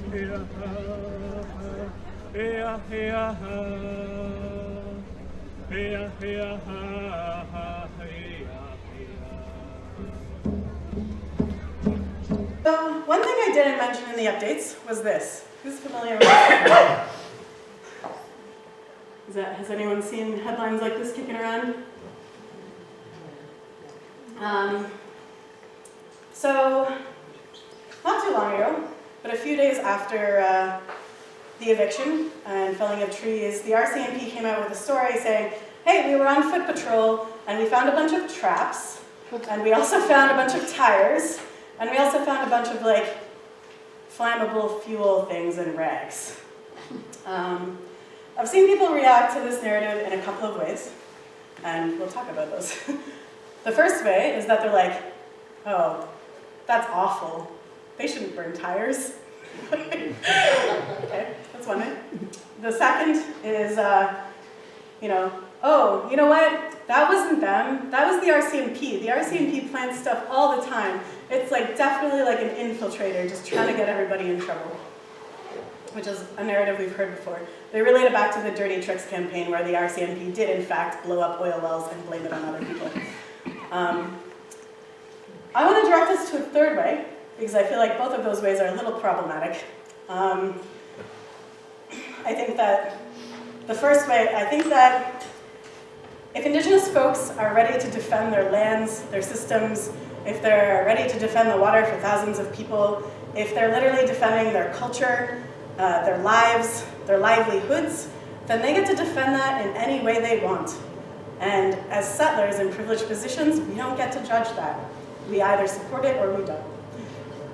So one thing I didn't mention in the updates was this. Who's familiar with this? Has anyone seen headlines like this kicking around? So, not too long ago, but a few days after the eviction and felling of trees, the RCMP came out with a story saying, hey, we were on foot patrol and we found a bunch of traps, and we also found a bunch of tires, and we also found a bunch of like flammable fuel things and rags. I've seen people react to this narrative in a couple of ways, and we'll talk about those. The first way is that they're like, oh, that's awful. They shouldn't burn tires. Okay, that's one way. The second is, oh, you know what? That wasn't them. That was the RCMP. The RCMP plans stuff all the time. It's like definitely like an infiltrator just trying to get everybody in trouble, which is a narrative we've heard before. They relate it back to the Dirty Tricks campaign where the RCMP did in fact blow up oil wells and blame it on other people. I want to direct us to a third way, because I feel like both of those ways are a little problematic. I think that the first way, I think that if Indigenous folks are ready to defend their lands, their systems, if they're ready to defend the water for thousands of people, if they're literally defending their culture, their lives, their livelihoods, then they get to defend that in any way they want. And as settlers in privileged positions, we don't get to judge that. We either support it or we don't.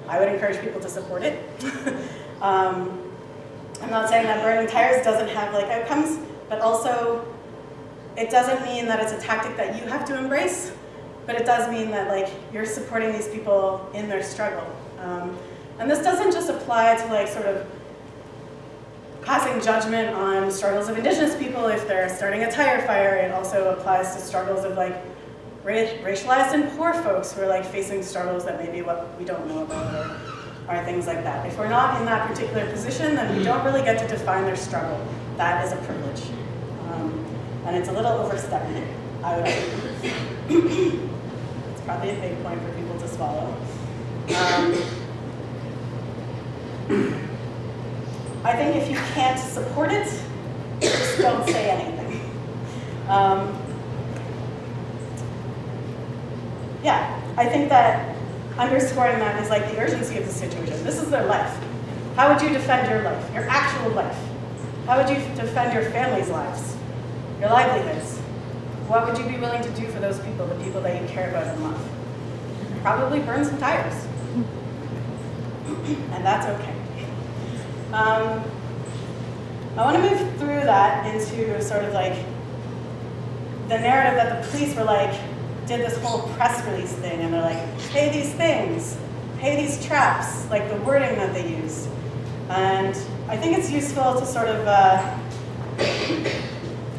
I would encourage people to support it. I'm not saying that burning tires doesn't have like outcomes, but also it doesn't mean that it's a tactic that you have to embrace, but it does mean that like you're supporting these people in their struggle. And this doesn't just apply to like sort of passing judgment on struggles of Indigenous people if they're starting a tire fire. It also applies to struggles of like racialized and poor folks who are like facing struggles that maybe what we don't know about or things like that. If we're not in that particular position, then we don't really get to define their struggle. That is a privilege. And it's a little overstepping, I would argue. It's probably a big point for people to swallow. I think if you can't support it, just don't say anything. Yeah, I think that underscoring that is like the urgency of the situation. This is their life. How would you defend your life, your actual life? How would you defend your family's lives, your livelihoods? What would you be willing to do for those people, the people that you care about and love? Probably burn some tires. And that's okay. I want to move through that into sort of like the narrative that the police were like, did this whole press release thing, and they're like, hey, these things, hey, these traps, like the wording that they used. And I think it's useful to sort of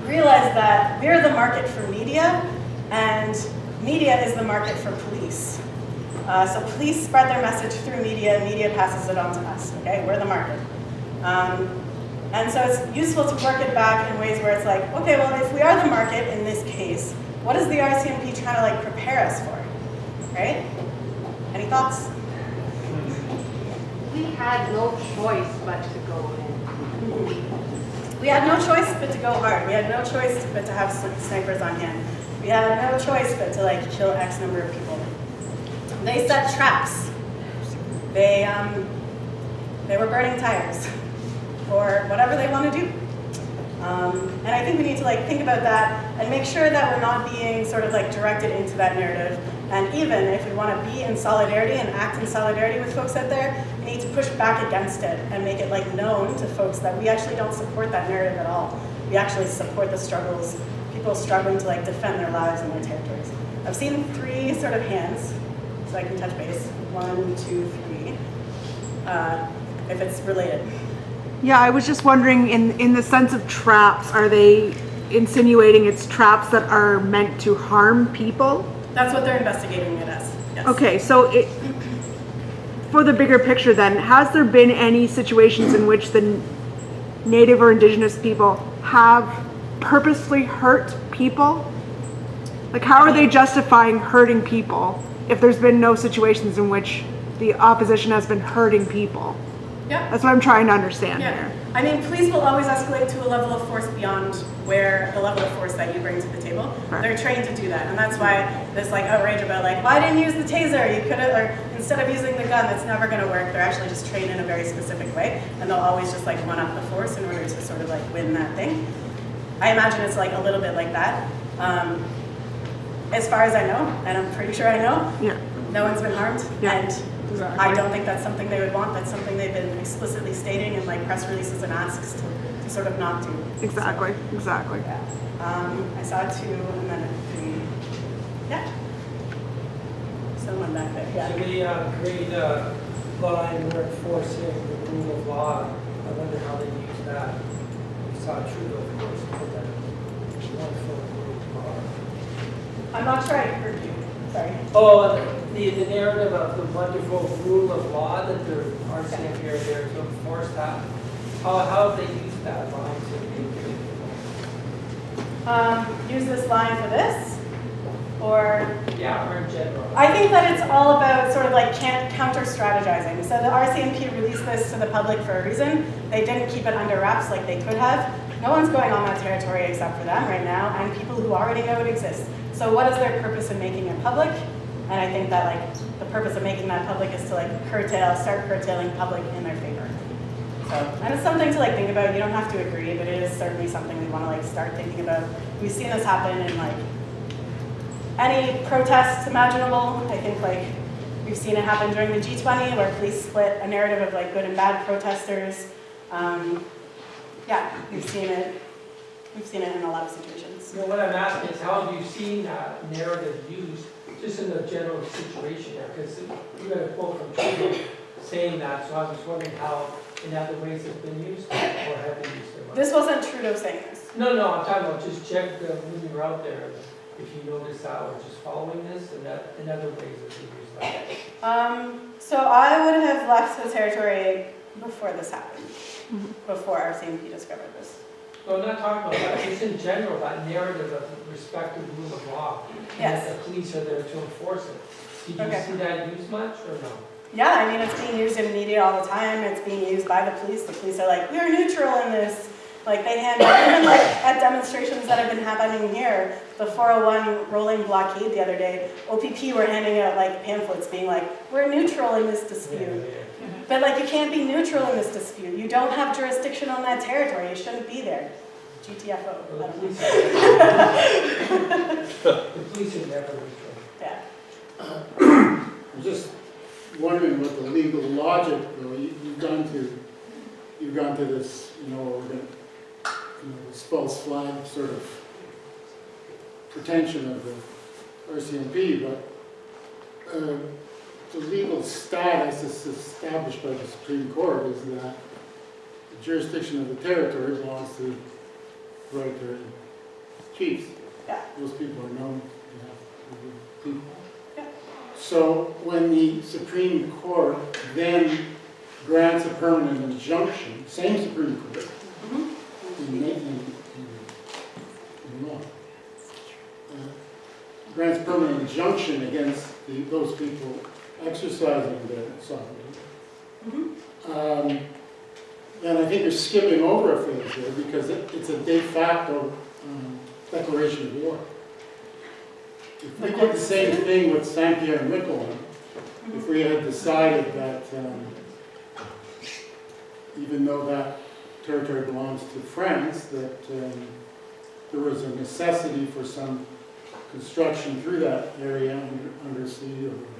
realize that we're the market for media, and media is the market for police. So police spread their message through media, and media passes it on to us, okay? We're the market. And so it's useful to work it back in ways where it's like, okay, well, if we are the market in this case, what is the RCMP trying to like prepare us for, right? Any thoughts? We had no choice but to go in. We had no choice but to go hard. We had no choice but to have snipers on hand. We had no choice but to like kill X number of people. They set traps. They were burning tires or whatever they want to do. And I think we need to like think about that and make sure that we're not being sort of like directed into that narrative. And even if we want to be in solidarity and act in solidarity with folks out there, we need to push back against it and make it like known to folks that we actually don't support that narrative at all. We actually support the struggles, people struggling to like defend their lives and their territories. I've seen 3 sort of hands, so I can touch base. 1, 2, 3. If it's related. Yeah, I was just wondering, in the sense of traps, are they insinuating it's traps that are meant to harm people? That's what they're investigating it as, yes. Okay, so for the bigger picture then, has there been any situations in which the Native or Indigenous people have purposefully hurt people? Like, how are they justifying hurting people if there's been no situations in which the opposition has been hurting people? Yeah. That's what I'm trying to understand Yeah. here. I mean, police will always escalate to a level of force beyond where the level of force that you bring to the table. Right. They're trained to do that, and that's why this like outrage about like, why didn't you use the taser? You could have, or instead of using the gun, that's never going to work. They're actually just trained in a very specific way, and they'll always just like run up the force in order to sort of like win that thing. I imagine it's like a little bit like that. As far as I know, and I'm pretty sure I know, Yeah. no one's been harmed, Yeah. and Exactly. I don't think that's something they would want. That's something they've been explicitly stating in like press releases and asks to sort of not do. Exactly. Exactly. Yeah. I saw two, and then three. Yeah. Someone back there. So Yeah. the great line we're enforcing the rule of law. I wonder how they use that. We saw Trudeau, of course, put that wonderful rule of law. I'm not sure I heard you. Sorry. Oh, the narrative of the wonderful rule of law that the RCMP are there to enforce that. How have they used that line to Use this line for this, or yeah, or in general? I think that it's all about sort of like counter strategizing. So the RCMP released this to the public for a reason. They didn't keep it under wraps like they could have. No one's going on that territory except for them right now, and people who already know it exists. So what is their purpose in making it public? And I think that like the purpose of making that public is to like start curtailing public in their favor. So, and it's something to like think about. You don't have to agree, but it is certainly something we want to like start thinking about. We've seen this happen in like any protests imaginable. I think like we've seen it happen during the G20 where police split a narrative of like good and bad protesters. Yeah, we've seen it. We've seen it in a lot of situations. You know, what I'm asking is how have you seen that narrative used just in the general situation there? Because you got a quote from Trudeau saying that, so I was wondering how in other ways it's been used, or have they used it? This wasn't Trudeau saying this. No, I'm talking about just check when you were out there, if you noticed that, or just following this, and that in other ways that they use that. So I would have left the territory before this happened, before RCMP discovered this. No, I'm not talking about that, just in general, that narrative of respect to the rule of law. Yes. And that the police are there to enforce it. Did you Okay. see that used much, or no? Yeah, I mean, it's being used in media all the time. It's being used by the police. The police are like, we're neutral in this. Like, they hand out, even like at demonstrations that have been happening here, the 401 rolling blockade the other day, OPP were handing out like pamphlets being like, we're neutral in this dispute. But like, you can't be neutral in this dispute. You don't have jurisdiction on that territory. You shouldn't be there. GTFO. Well, I don't know. the police are never neutral. Yeah. I'm just wondering what the legal logic, though, you've gone to this, this false flag sort of pretension of the RCMP, but the legal status is established by the Supreme Court is that the jurisdiction of the territory belongs to the hereditary chiefs. Yeah. Those people are known to have the people. Yeah. So when the Supreme Court then grants a permanent injunction, same Supreme Court, in law, grants permanent injunction against those people exercising their sovereignty, then I think you're skipping over a phase there because it's a de facto declaration of war. If we did the same thing with Saint-Pierre and Miquelon, if we had decided that even though that territory belongs to France, that there was a necessity for some construction through that area under sea or whatever,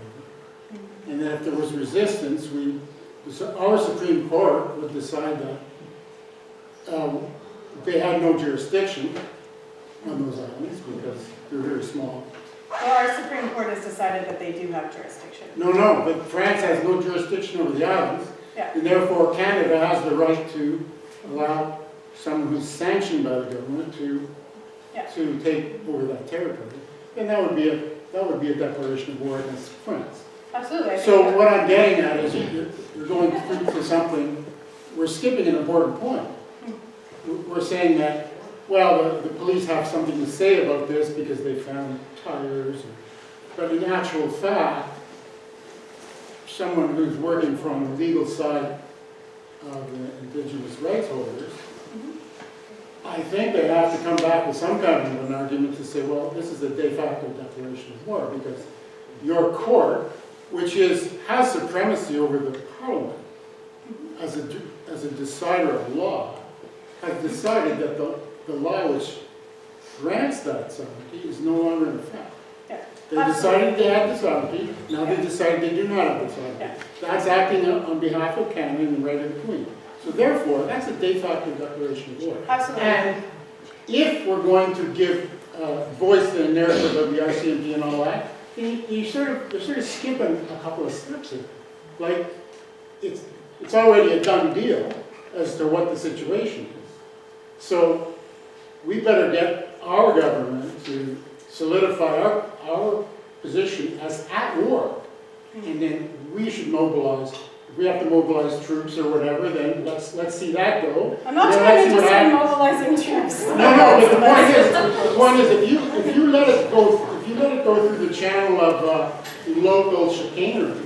and that if there was resistance, our Supreme Court would decide that they had no jurisdiction on those islands because they're very small. Well, our Supreme Court has decided that they do have jurisdiction. No, but France has no jurisdiction over the islands, Yeah. and therefore Canada has the right to allow someone who's sanctioned by the government to take over that territory. And that would be a declaration of war against France. Absolutely. I think So that- what I'm getting at is you're going through to something, we're skipping an important point. We're saying that, well, the police have something to say about this because they found tires, but in actual fact, someone who's working from the legal side of the Indigenous rights holders, I think they have to come back with some kind of an argument to say, well, this is a de facto declaration of war because your court, which has supremacy over the parliament as a decider of law, has decided that the law which grants that sovereignty is no longer in effect. Yeah. They decided they had the sovereignty, now they decided they do not have the sovereignty. Yeah. That's acting on behalf of Canada and the right of the Queen. So therefore, that's a de facto declaration of war. Absolutely. And if we're going to give voice to the narrative of the RCMP and all that, you're sort of skipping a couple of steps here. Like, it's already a done deal as to what the situation is. So we better get our government to solidify our position as at war. And then we should mobilize. If we have to mobilize troops or whatever, then let's see that go. I'm not Then trying to let's see what just happens. mobilizing troops. No, but the point is, if you let it go through the channel of local chicanery,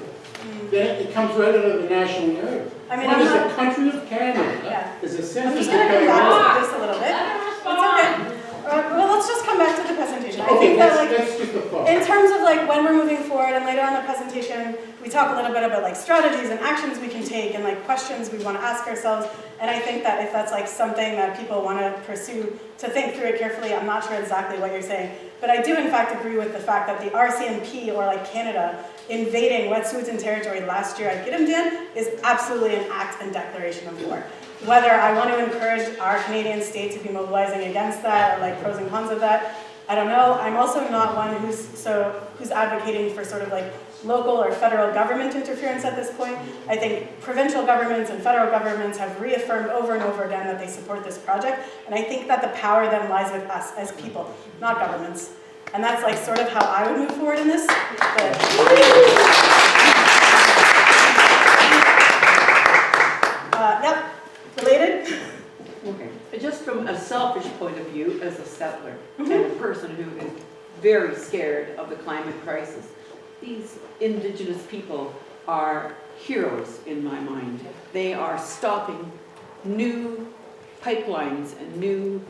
then it comes right out of the national narrative. I mean, What I'm is not- the country of Canada Yeah. is I'm essentially just going to come back to Let this a little bit. her It's respond. okay. Well, let's just come back to the presentation. I Okay, think that, like, that's just a thought. in terms of like when we're moving forward and later on the presentation, we talk a little bit about like strategies and actions we can take and like questions we want to ask ourselves. And I think that if that's like something that people want to pursue, to think through it carefully. I'm not sure exactly what you're saying, but I do in fact agree with the fact that the RCMP, or like Canada, invading Wet'suwet'en territory last year at Gidimt'en is absolutely an act and declaration of war. Whether I want to encourage our Canadian state to be mobilizing against that, or like pros and cons of that, I don't know. I'm also not one who's advocating for sort of like local or federal government interference at this point. I think provincial governments and federal governments have reaffirmed over and over again that they support this project, and I think that the power then lies with us as people, not governments. And that's like sort of how I would move forward in this. Yep, related? Okay, just from a selfish point of view, as a settler and a person who is very scared of the climate crisis, these Indigenous people are heroes in my mind. They are stopping new pipelines and new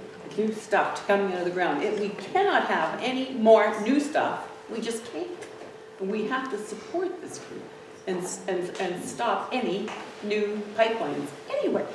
stuff coming out of the ground. We cannot have any more new stuff. We just can't. We have to support this group and stop any new pipelines anywhere.